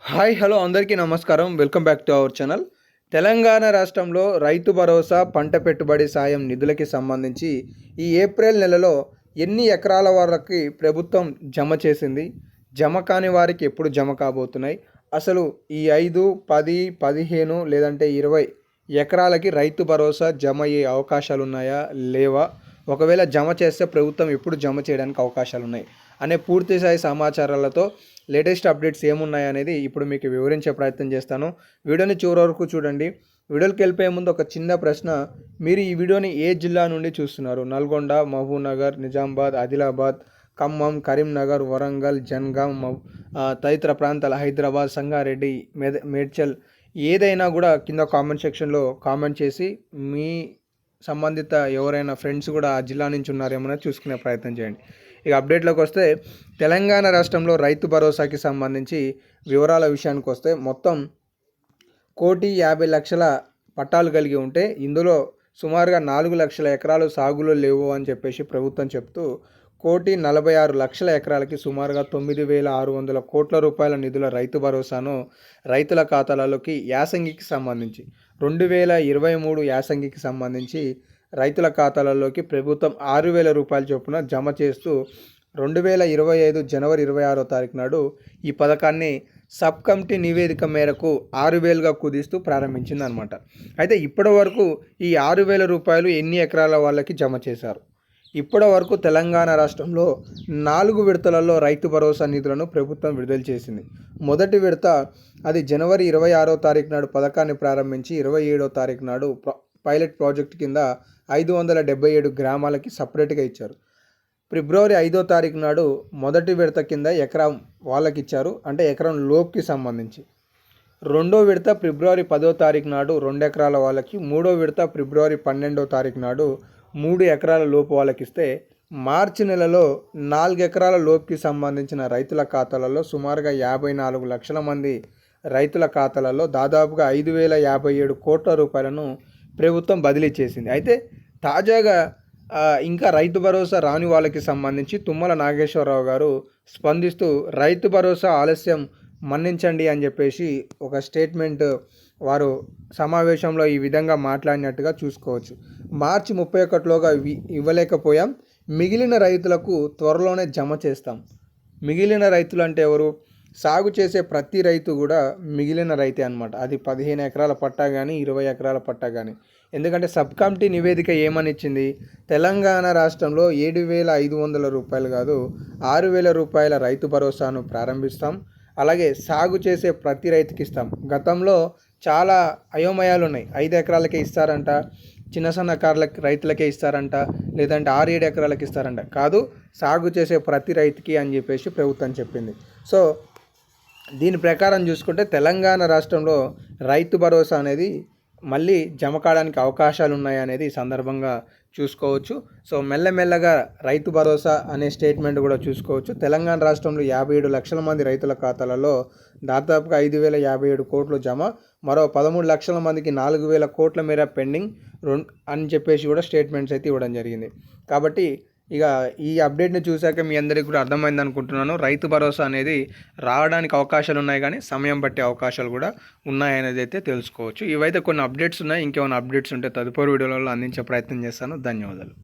Hi hello అందరికీ నమస్కారం. Welcome back to our channel. Telangana రాష్ట్రంలో రైతు భరోసా పంట పెట్టుబడి సాయం నిధులకి సంబంధించి ఈ ఏప్రిల్ నెలలో ఎన్ని ఎకరాల వరకు ప్రభుత్వం జమ చేసింది, జమ కాని వారికి ఎప్పుడు జమ కాబోతున్నాయి, అసలు ఈ 5, 10, 15 లేదంటే 20 ఎకరాలకి రైతు భరోసా జమ అయ్యే అవకాశాలు ఉన్నాయా లేవా, ఒకవేళ జమ చేస్తే ప్రభుత్వం ఎప్పుడు జమ చేయడానికి అవకాశాలు ఉన్నాయి అనే పూర్తి స్థాయి సమాచారాలతో లేటెస్ట్ అప్డేట్స్ ఏమున్నాయి అనేది ఇప్పుడు మీకు వివరించే ప్రయత్నం చేస్తాను. వీడియోని చివరి వరకు చూడండి. వీడియోకి వెళ్ళిపోయే ముందు ఒక చిన్న ప్రశ్న, మీరు ఈ వీడియోని ఏ జిల్లా నుండి చూస్తున్నారు? నల్గొండ, మహబూబ్నగర్, నిజామాబాద్, ఆదిలాబాద్, ఖమ్మం, కరీంనగర్, వరంగల్, జనగాం, తదితర ప్రాంతాల, హైదరాబాద్, సంగారెడ్డి, మేడ్చల్, ఏదైనా కూడా కింద కామెంట్ సెక్షన్లో కామెంట్ చేసి మీ సంబంధిత ఎవరైనా ఫ్రెండ్స్ కూడా ఆ జిల్లా నుంచి ఉన్నారేమో చూసుకునే ప్రయత్నం చేయండి. ఇక అప్డేట్లోకి వస్తే, తెలంగాణ రాష్ట్రంలో రైతు భరోసాకి సంబంధించి వివరాల విషయానికి వస్తే, మొత్తం 1,50,00,000 పట్టాలు కలిగి ఉంటే ఇందులో సుమారుగా 4 లక్షల ఎకరాలు సాగులో లేవు అని చెప్పేసి ప్రభుత్వం చెప్తూ 1,46,00,000 ఎకరాలకి సుమారుగా 9,600 కోట్ల రూపాయల నిధుల రైతు భరోసాను రైతుల ఖాతాలలోకి యాసంగికి సంబంధించి 2023 యాసంగికి సంబంధించి రైతుల ఖాతాలలోకి ప్రభుత్వం 6,000 రూపాయల చొప్పున జమ చేస్తూ 2025 జనవరి 26వ తారీఖు నాడు ఈ పథకాన్ని సబ్ కమిటీ నివేదిక మేరకు 6,000గా కుదిస్తూ ప్రారంభించింది అనమాట. అయితే ఇప్పటి వరకు ఈ 6,000 రూపాయలు ఎన్ని ఎకరాల వాళ్ళకి జమ చేశారు? ఇప్పటి వరకు తెలంగాణ రాష్ట్రంలో 4 విడతలలో రైతు భరోసా నిధులను ప్రభుత్వం విడుదల చేసింది. మొదటి విడత అది జనవరి 26వ తారీఖు నాడు పథకాన్ని ప్రారంభించి 27వ తారీఖు నాడు పైలట్ ప్రాజెక్ట్ కింద 577 గ్రామాలకి సపరేట్గా ఇచ్చారు. ఫిబ్రవరి 5వ తారీఖు నాడు మొదటి విడత కింద ఎకరం వాళ్ళకి ఇచ్చారు, అంటే ఎకరం లోపుకి సంబంధించి. రెండో విడత ఫిబ్రవరి 10వ తారీఖు నాడు 2 ఎకరాల వాళ్ళకి, మూడో విడత ఫిబ్రవరి 12వ తారీఖు నాడు 3 ఎకరాల లోపు వాళ్ళకి ఇస్తే, మార్చి నెలలో 4 ఎకరాల లోపుకి సంబంధించిన రైతుల ఖాతాలలో సుమారుగా 54 లక్షల మంది రైతుల ఖాతాలలో దాదాపుగా 5,057 కోట్ల రూపాయలను ప్రభుత్వం బదిలీ చేసింది. అయితే తాజాగా ఇంకా రైతు భరోసా రాని వాళ్ళకి సంబంధించి తుమ్మల నాగేశ్వరరావు గారు స్పందిస్తూ రైతు భరోసా ఆలస్యం మన్నించండి అని చెప్పేసి ఒక స్టేట్మెంట్ వారు సమావేశంలో ఈ విధంగా మాట్లాడినట్టుగా చూసుకోవచ్చు. మార్చి 31లోగా ఇవ్వలేకపోయాం, మిగిలిన రైతులకు త్వరలోనే జమ చేస్తాం. మిగిలిన రైతులు అంటే ఎవరు? సాగు చేసే ప్రతి రైతు కూడా మిగిలిన రైతే అనమాట. అది 15 ఎకరాల పట్టా కానీ 20 ఎకరాల పట్టా కానీ. ఎందుకంటే సబ్ కమిటీ నివేదిక ఏమని ఇచ్చింది? తెలంగాణ రాష్ట్రంలో 7,500 రూపాయలు కాదు 6,000 రూపాయల రైతు భరోసాను ప్రారంభిస్తాం, అలాగే సాగు చేసే ప్రతి రైతుకి ఇస్తాం. గతంలో చాలా అయోమయాలు ఉన్నాయి. 5 ఎకరాలకే ఇస్తారంట, చిన్న సన్నకారులకి రైతులకే ఇస్తారంట, లేదంటే 6-7 ఎకరాలకి ఇస్తారంట. కాదు, సాగు చేసే ప్రతి రైతుకి అని చెప్పేసి ప్రభుత్వం చెప్పింది. సో దీని ప్రకారం చూసుకుంటే తెలంగాణ రాష్ట్రంలో రైతు భరోసా అనేది మళ్ళీ జమ కావడానికి అవకాశాలు ఉన్నాయనేది ఈ సందర్భంగా చూసుకోవచ్చు. సో మెల్లమెల్లగా రైతు భరోసా అనే స్టేట్మెంట్ కూడా చూసుకోవచ్చు. తెలంగాణ రాష్ట్రంలో 57 లక్షల మంది రైతుల ఖాతాలలో దాదాపుగా 5,057 కోట్లు జమ, మరో 13 లక్షల మందికి 4,000 కోట్ల మేర పెండింగ్ అని చెప్పేసి కూడా స్టేట్మెంట్స్ అయితే ఇవ్వడం జరిగింది. కాబట్టి ఇక ఈ అప్డేట్ని చూశాక మీ అందరికీ కూడా అర్థమైంది అనుకుంటున్నాను. రైతు భరోసా అనేది రావడానికి అవకాశాలు ఉన్నాయి, కానీ సమయం పట్టే అవకాశాలు కూడా ఉన్నాయనేది అయితే తెలుసుకోవచ్చు. ఇవైతే కొన్ని అప్డేట్స్ ఉన్నాయి. ఇంకేమైనా అప్డేట్స్ ఉంటే తదుపరి వీడియోలలో అందించే ప్రయత్నం చేస్తాను. ధన్యవాదాలు.